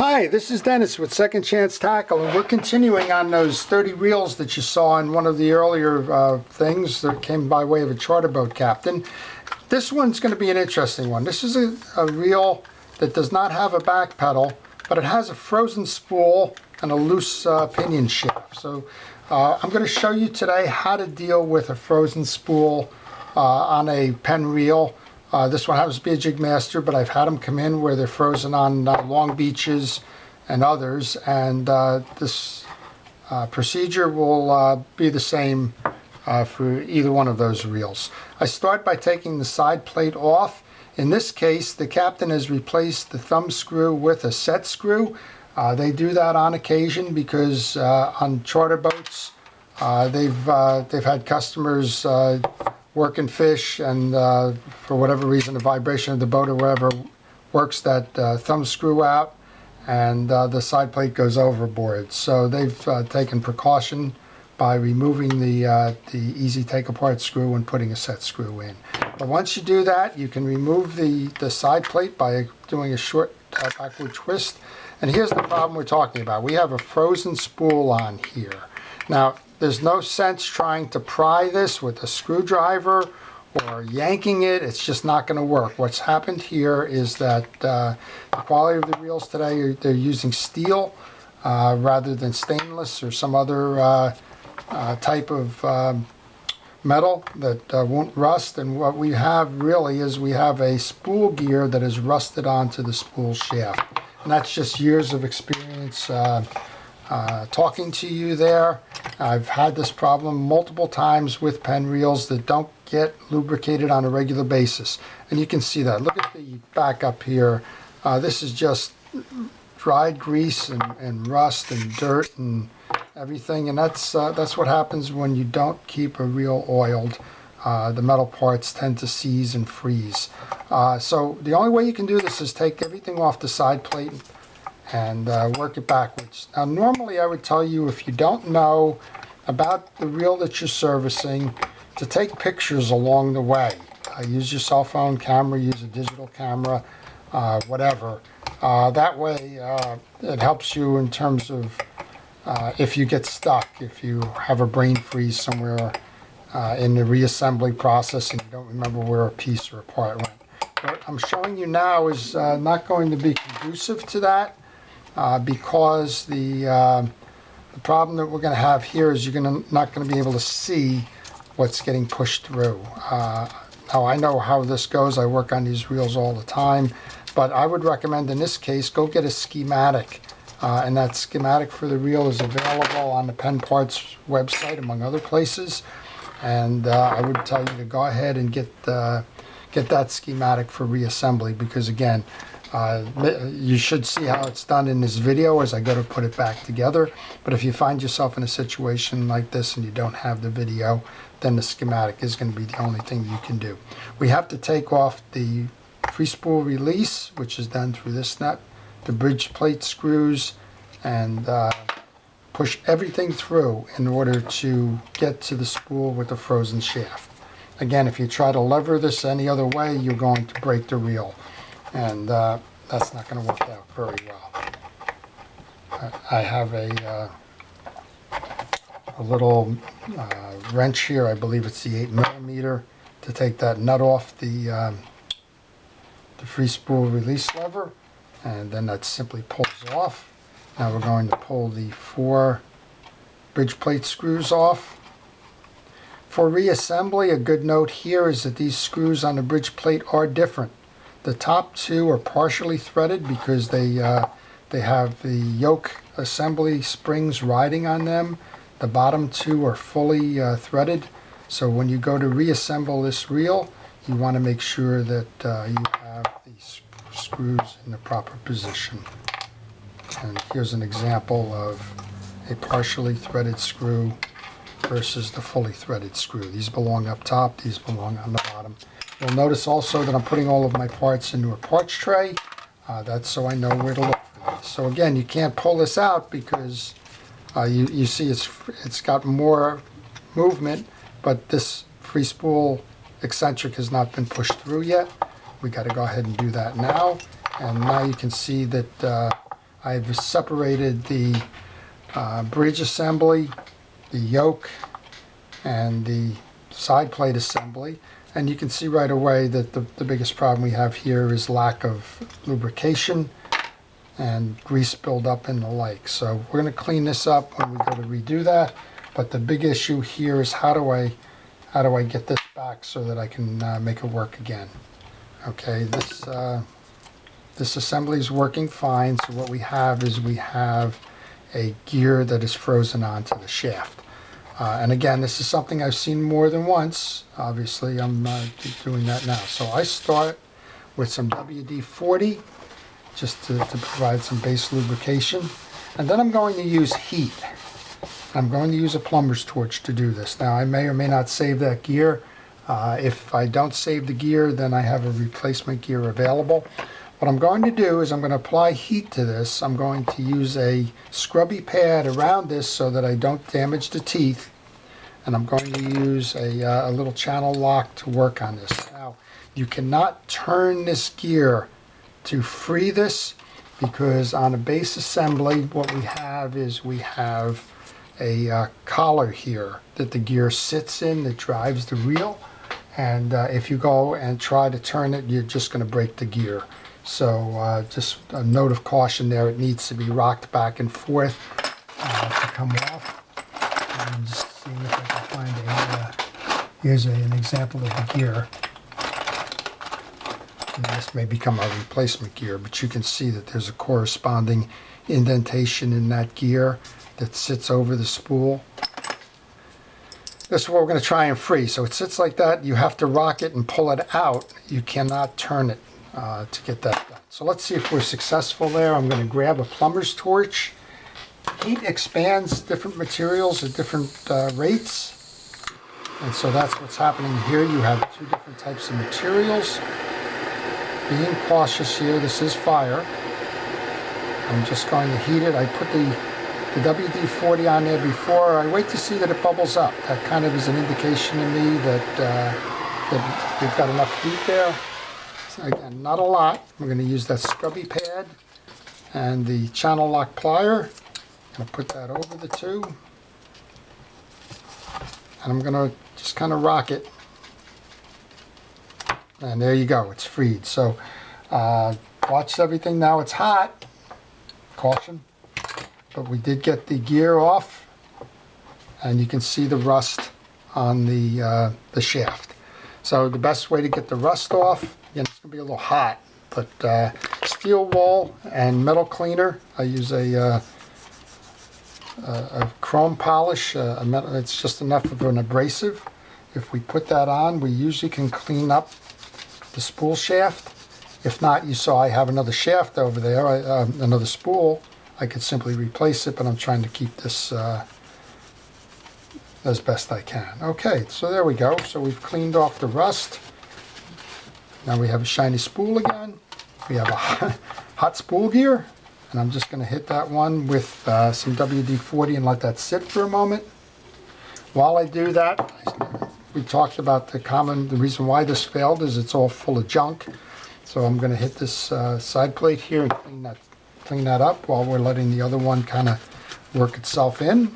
Hi, this is Dennis with Second Chance Tackle, and we're continuing on those 30 reels that you saw in one of the earlier things that came by way of a charter boat captain. This one's going to be an interesting one. This is a reel that does not have a back pedal, but it has a frozen spool and a loose pinion shaft. So I'm going to show you today how to deal with a frozen spool on a Penn reel. This one happens to be a JigMaster, but I've had them come in where they're frozen on long beaches and others, and this procedure will be the same for either one of those reels. I start by taking the side plate off. In this case, the captain has replaced the thumb screw with a set screw. They do that on occasion because on charter boats, they've had customers working fish, and for whatever reason the vibration of the boat or whatever works that thumb screw out, and the side plate goes overboard. So they've taken precaution by removing the easy take apart screw and putting a set screw in. But once you do that, you can remove the side plate by doing a short backward twist. And here's the problem we're talking about. We have a frozen spool on here. Now, there's no sense trying to pry this with a screwdriver or yanking it. It's just not going to work. What's happened here is that the quality of the reels today, they're using steel rather than stainless or some other type of metal that won't rust. And what we have really is we have a spool gear that is rusted onto the spool shaft. And that's just years of experience talking to you there. I've had this problem multiple times with Penn reels that don't get lubricated on a regular basis. And you can see that. Look at the back up here. This is just dried grease and rust and dirt and everything. And that's what happens when you don't keep a reel oiled. The metal parts tend to seize and freeze. So the only way you can do this is take everything off the side plate and work it backwards. Now, normally I would tell you, if you don't know about the reel that you're servicing, to take pictures along the way. Use your cell phone camera, use a digital camera, whatever. That way it helps you in terms of if you get stuck, if you have a brain freeze somewhere in the reassembly process and you don't remember where a piece or a part went. What I'm showing you now is not going to be conducive to that. Because the problem that we're going to have here is you're not going to be able to see what's getting pushed through. Now, I know how this goes. I work on these reels all the time, but I would recommend in this case go get a schematic, and that schematic for the reel is available on the Penn Parts website, among other places. And I would tell you to go ahead and get that schematic for reassembly, because again, you should see how it's done in this video as I go to put it back together. But if you find yourself in a situation like this and you don't have the video, then the schematic is going to be the only thing you can do. We have to take off the free spool release, which is done through this nut, the bridge plate screws, and push everything through in order to get to the spool with the frozen shaft. Again, if you try to lever this any other way, you're going to break the reel. And that's not going to work out very well. I have a little wrench here. I believe it's the 8mm to take that nut off the free spool release lever, and then that simply pulls off. Now we're going to pull the 4 bridge plate screws off. For reassembly, a good note here is that these screws on the bridge plate are different. The top 2 are partially threaded because they have the yoke assembly springs riding on them. The bottom 2 are fully threaded. So when you go to reassemble this reel, you want to make sure that you have these screws in the proper position. And here's an example of a partially threaded screw versus the fully threaded screw. These belong up top, these belong on the bottom. You'll notice also that I'm putting all of my parts into a parts tray. That's so I know where to look for these. So again, you can't pull this out because you see it's got more movement, but this free spool eccentric has not been pushed through yet. We got to go ahead and do that now. And now you can see that I've separated the bridge assembly, the yoke, and the side plate assembly. And you can see right away that the biggest problem we have here is lack of lubrication and grease buildup and the like. So we're going to clean this up when we go to redo that. But the big issue here is how do I get this back so that I can make it work again. Okay, this assembly is working fine. So what we have is we have a gear that is frozen onto the shaft. And again, this is something I've seen more than once. Obviously, I'm doing that now. So I start with some WD-40 just to provide some base lubrication. And then I'm going to use heat. I'm going to use a plumber's torch to do this. Now, I may or may not save that gear. If I don't save the gear, then I have a replacement gear available. What I'm going to do is I'm going to apply heat to this. I'm going to use a scrubby pad around this so that I don't damage the teeth. And I'm going to use a little channel lock to work on this. Now, you cannot turn this gear to free this because on a base assembly, what we have is we have a collar here that the gear sits in that drives the reel. And if you go and try to turn it, you're just going to break the gear. So just a note of caution there, it needs to be rocked back and forth to come off. I'm just seeing if I can find here's an example of the gear. And this may become a replacement gear, but you can see that there's a corresponding indentation in that gear that sits over the spool. This is what we're going to try and free. So it sits like that, you have to rock it and pull it out. You cannot turn it to get that done. So let's see if we're successful there. I'm going to grab a plumber's torch. Heat expands different materials at different rates. And so that's what's happening here. You have two different types of materials. Being cautious here, this is fire. I'm just going to heat it. I put the WD-40 on there before. I wait to see that it bubbles up. That kind of is an indication to me that we've got enough heat there. Again, not a lot. We're going to use that scrubby pad and the channel lock plier. I'm going to put that over the two. And I'm going to just kind of rock it. And there you go, it's freed. So watch everything now, it's hot. Caution. But we did get the gear off. And you can see the rust on the shaft. So the best way to get the rust off, again, it's going to be a little hot, but steel wool and metal cleaner. I use a chrome polish. It's just enough of an abrasive. If we put that on, we usually can clean up the spool shaft. If not, you saw I have another shaft over there, another spool. I could simply replace it, but I'm trying to keep this as best I can. Okay, so there we go. So we've cleaned off the rust. Now we have a shiny spool again. We have a hot spool gear, and I'm just going to hit that one with some WD-40 and let that sit for a moment. While I do that, we talked about the reason why this failed is it's all full of junk. So I'm going to hit this side plate here and clean that up while we're letting the other one kind of work itself in.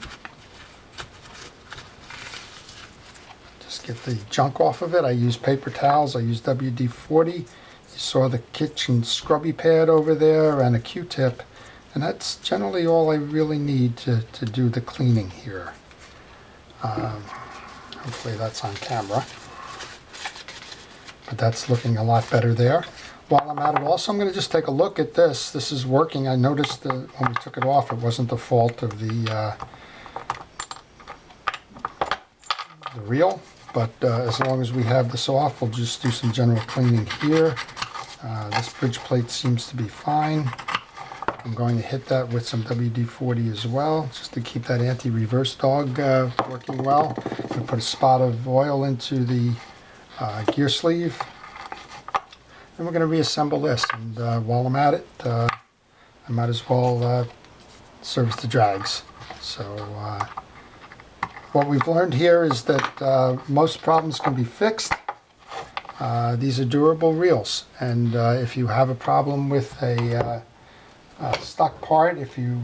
Get the junk off of it. I use paper towels, I use WD-40. You saw the kitchen scrubby pad over there and a Q-tip, and that's generally all I really need to do the cleaning here. Hopefully that's on camera, but that's looking a lot better there. While I'm at it also, I'm going to just take a look at this. This is working. I noticed that when we took it off, it wasn't the fault of the reel. But as long as we have this off, we'll just do some general cleaning here. This bridge plate seems to be fine. I'm going to hit that with some WD-40 as well, just to keep that anti-reverse dog working well. I'm going to put a spot of oil into the gear sleeve. And we're going to reassemble this. And while I'm at it, I might as well service the drags. So what we've learned here is that most problems can be fixed. These are durable reels, and if you have a problem with a stuck part. If you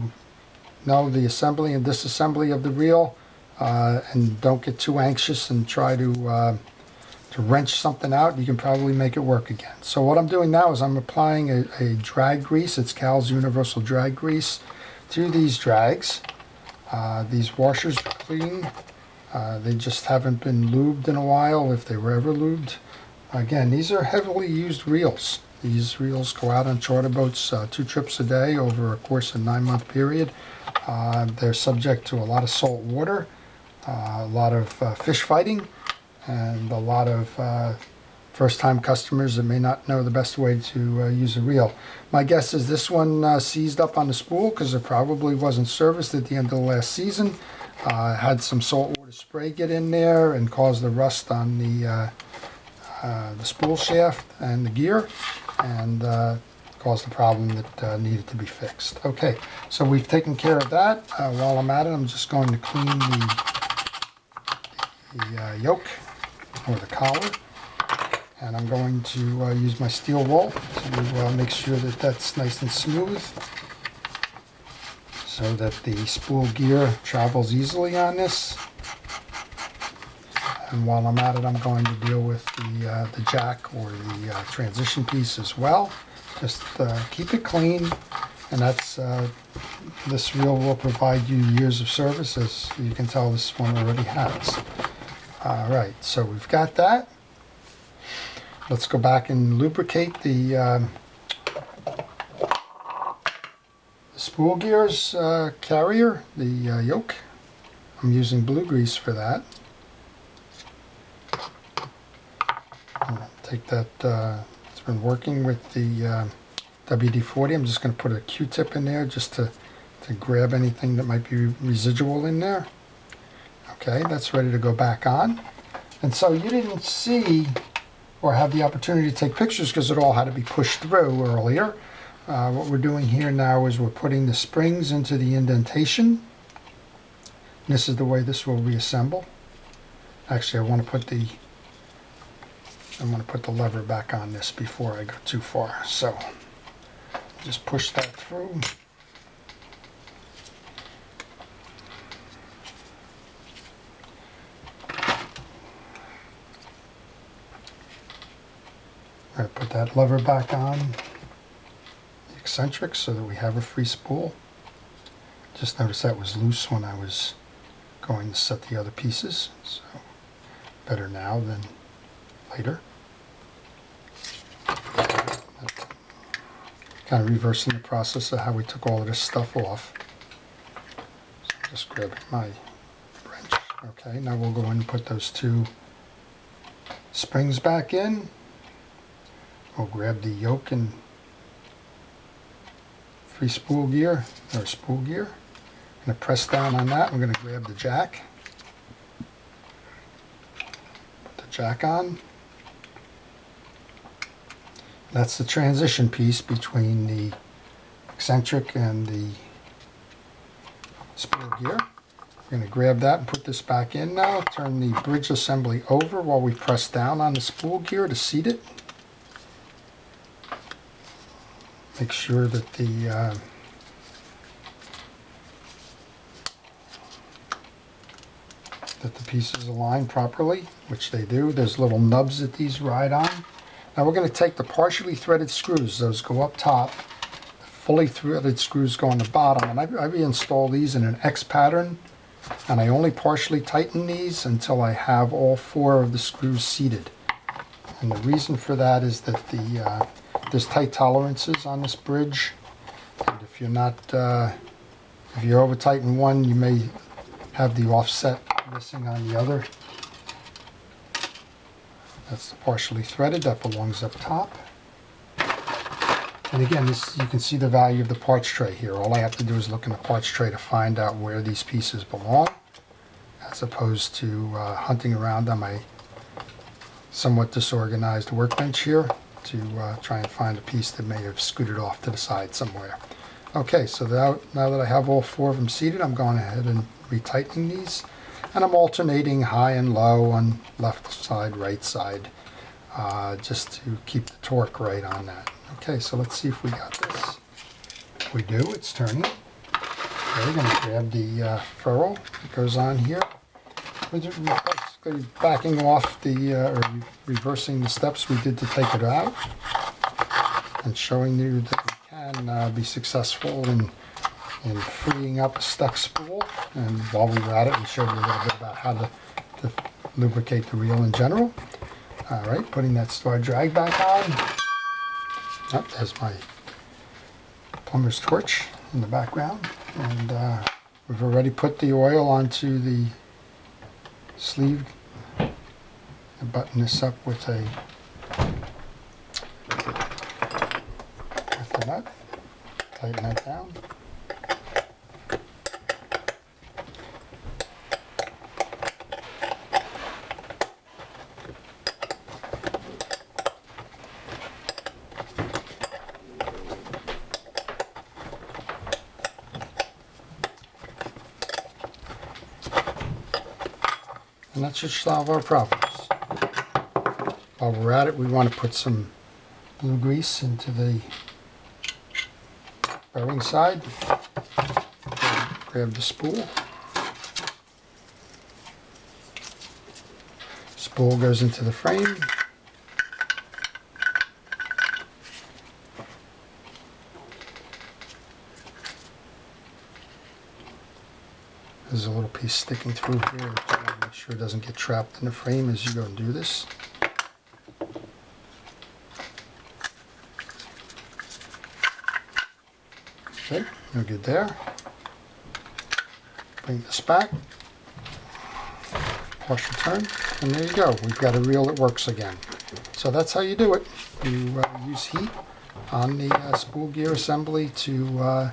know the assembly and disassembly of the reel, and don't get too anxious and try to wrench something out, you can probably make it work again. So what I'm doing now is I'm applying a drag grease. It's Cal's Universal Drag Grease to these drags. These washers are clean. They just haven't been lubed in a while, if they were ever lubed. Again, these are heavily used reels. These reels go out on charter boats 2 trips a day over a course of 9-month period. They're subject to a lot of salt water, a lot of fish fighting, and a lot of first-time customers that may not know the best way to use a reel. My guess is this one seized up on the spool because it probably wasn't serviced at the end of the last season. Had some saltwater spray get in there and cause the rust on the spool shaft and the gear, and caused the problem that needed to be fixed. Okay, so we've taken care of that. While I'm at it, I'm just going to clean the yoke or the collar, and I'm going to use my steel wool to make sure that that's nice and smooth, so that the spool gear travels easily on this. And while I'm at it, I'm going to deal with the jack or the transition piece as well. Just keep it clean, and that's this reel will provide you years of service. As you can tell, this one already has. All right, so we've got that. Let's go back and lubricate the spool gears carrier, the yoke. I'm using blue grease for that. Take that, it's been working with the WD-40. I'm just going to put a Q-tip in there just to grab anything that might be residual in there. Okay, that's ready to go back on. And so you didn't see or have the opportunity to take pictures because it all had to be pushed through earlier. What we're doing here now is we're putting the springs into the indentation. This is the way this will reassemble. Actually, I want to put the lever back on this before I go too far. So just push that through. All right, put that lever back on the eccentric so that we have a free spool. Just noticed that was loose when I was going to set the other pieces, so better now than later. Kind of reversing the process of how we took all of this stuff off. So just grab my wrench. Okay, now we'll go in and put those 2 springs back in. We'll grab the yoke and free spool gear, or spool gear. I'm going to press down on that. I'm going to grab the jack. Put the jack on. That's the transition piece between the eccentric and the spool gear. I'm going to grab that and put this back in now. Turn the bridge assembly over while we press down on the spool gear to seat it. Make sure that the pieces align properly, which they do. There's little nubs that these ride on. Now we're going to take the partially threaded screws. Those go up top. The fully threaded screws go on the bottom. And I reinstall these in an X pattern. And I only partially tighten these until I have all 4 of the screws seated. And the reason for that is that there's tight tolerances on this bridge. And if you're over tighten one, you may have the offset missing on the other. That's the partially threaded, that belongs up top. And again, you can see the value of the parts tray here. All I have to do is look in the parts tray to find out where these pieces belong, as opposed to hunting around on my somewhat disorganized workbench here to try and find a piece that may have scooted off to the side somewhere. Okay, so now that I have all 4 of them seated, I'm going ahead and retightening these. And I'm alternating high and low on left side, right side, just to keep the torque right on that. Okay, so let's see if we got this. We do, it's turning. Okay, we're going to grab the ferrule that goes on here. We're just basically backing off the, or reversing the steps we did to take it out, and showing you that we can be successful in freeing up a stuck spool. And while we were at it, we showed you a little bit about how to lubricate the reel in general. All right, putting that star drag back on. Oh, there's my plumber's torch in the background. And we've already put the oil onto the sleeve. I button this up with the nut. Tighten that down. And that should solve our problems. While we're at it, we want to put some blue grease into the bearing side. Grab the spool. Spool goes into the frame. There's a little piece sticking through here. Make sure it doesn't get trapped in the frame as you go and do this. Okay, no good there. Bring this back. Push return, and there you go. We've got a reel that works again. So that's how you do it. You use heat on the spool gear assembly to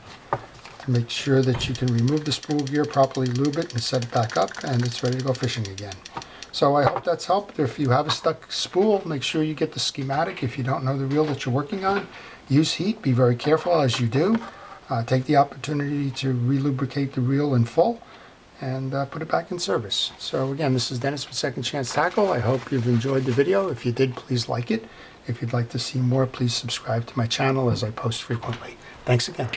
make sure that you can remove the spool gear, properly lube it, and set it back up, and it's ready to go fishing again. So I hope that's helped. If you have a stuck spool, make sure you get the schematic. If you don't know the reel that you're working on, use heat. Be very careful as you do. Take the opportunity to relubricate the reel in full and put it back in service. So again, this is Dennis with Second Chance Tackle. I hope you've enjoyed the video. If you did, please like it. If you'd like to see more, please subscribe to my channel as I post frequently. Thanks again.